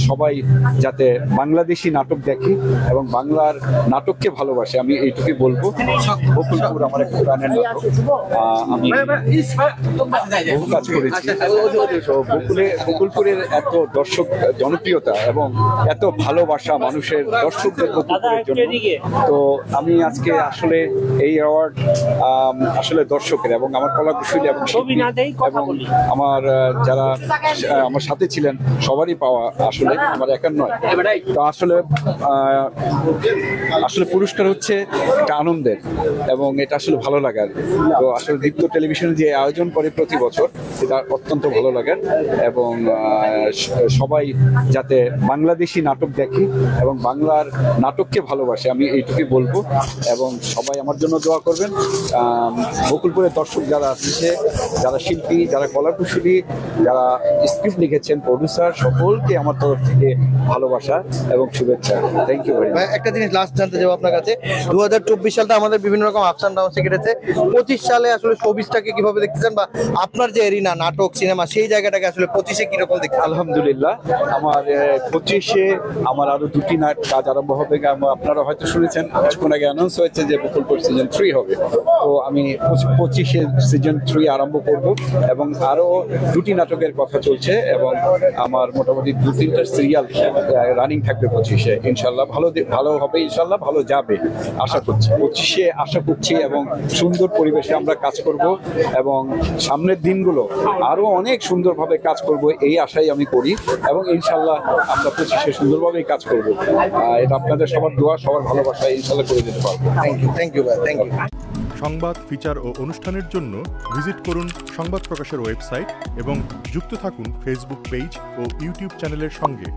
সবাই যাতে বাংলাদেশি নাটক দেখে এবং বাংলার নাটককে ভালোবাসে, আমি এইটুকুই বলবো। বকুলপুর আমার একটা প্রাণের নাটক, আমি বহু কাজ করেছি। তো বকুলপুরের এত দর্শক জনপ্রিয়তা এবং এত ভালোবাসা মানুষের, দর্শকদের বকুলপুরের জন্য। তো আমি আজকে আসলে এই অ্যাওয়ার্ড আসলে দর্শকের এবং আমার কলাকুশলী এবং আমার যারা আমার সাথে ছিলেন সবারই পাওয়া, আসলে আমার একার নয়। তো আসলে পুরস্কার হচ্ছে একটা আনন্দের এবং এটা আসলে ভালো লাগার। তো আসলে দীপ্ত টেলিভিশন যে আয়োজন করে প্রতি বছর, এটা অত্যন্ত ভালো লাগার এবং সবাই যাতে বাংলাদেশি নাটক দেখে এবং বাংলার নাটককে ভালোবাসে, আমি এইটুকুই বলবো। এবং সবাই আমার জন্য দোয়া করবেন। বকুলপুরের দর্শক যারা আসছে, যারা শিল্পী, যারা কলাকুশলী, যারা স্ক্রিপ্ট লিখেছেন, প্রডিউসার, সকলকে আমার তরফ থেকে ভালোবাসা এবং শুভেচ্ছা। Thank you very much. একটা জিনিস লাস্ট জানতে যাবো আপনার কাছে, 2024 সালটা আমাদের বিভিন্ন রকম আপস এন্ড ডাউনস কেটেছে। 25 সালে আসলে শোবিজটাকে কিভাবে দেখতেছেন, বা আপনার যে এরিনা নাটক সিনেমা সেই জায়গাটাকে আসলে 25-এ কিরকম দেখতে? আলহামদুলিল্লাহ, আমার 25-এ আমার আরো দুটি কাজ আরম্ভ হবে। আপনারা হয়তো শুনেছেন কিছুক্ষণ আগে অ্যানাউন্স হয়েছে যে বকুলপুর সিজন 3 হবে। তো আমি 25-এ সিজন 3 আরম্ভ করব এবং আরো দুটি নাটকের কথা চলছে এবং আমার মোটামুটি 2-3টা সিরিয়াল রানিং থাকবে 25-এ। ইনশাল্লাহ ভালো হবে, ইনশাল্লাহ ভালো যাবে আশা করছি। 25-এ আশা করছি এবং সুন্দর পরিবেশে আমরা কাজ করব এবং সামনের দিনগুলো আরো অনেক সুন্দরভাবে কাজ করব, এই আশাই আমি করি এবং ইনশাল্লাহ আমরা 25-এ সুন্দরভাবেই কাজ করব। এটা আপনাদের সবার দোয়া, সবার ভালোবাসা, ইনশাল্লাহ করে যেতে পারবো। থ্যাংক ইউ ভাই, থ্যাংক ইউ। সংবাদ, ফিচার ও অনুষ্ঠানের জন্য ভিজিট করুন সংবাদ প্রকাশের ওয়েবসাইট এবং যুক্ত থাকুন ফেসবুক পেজ ও ইউটিউব চ্যানেলের সঙ্গে।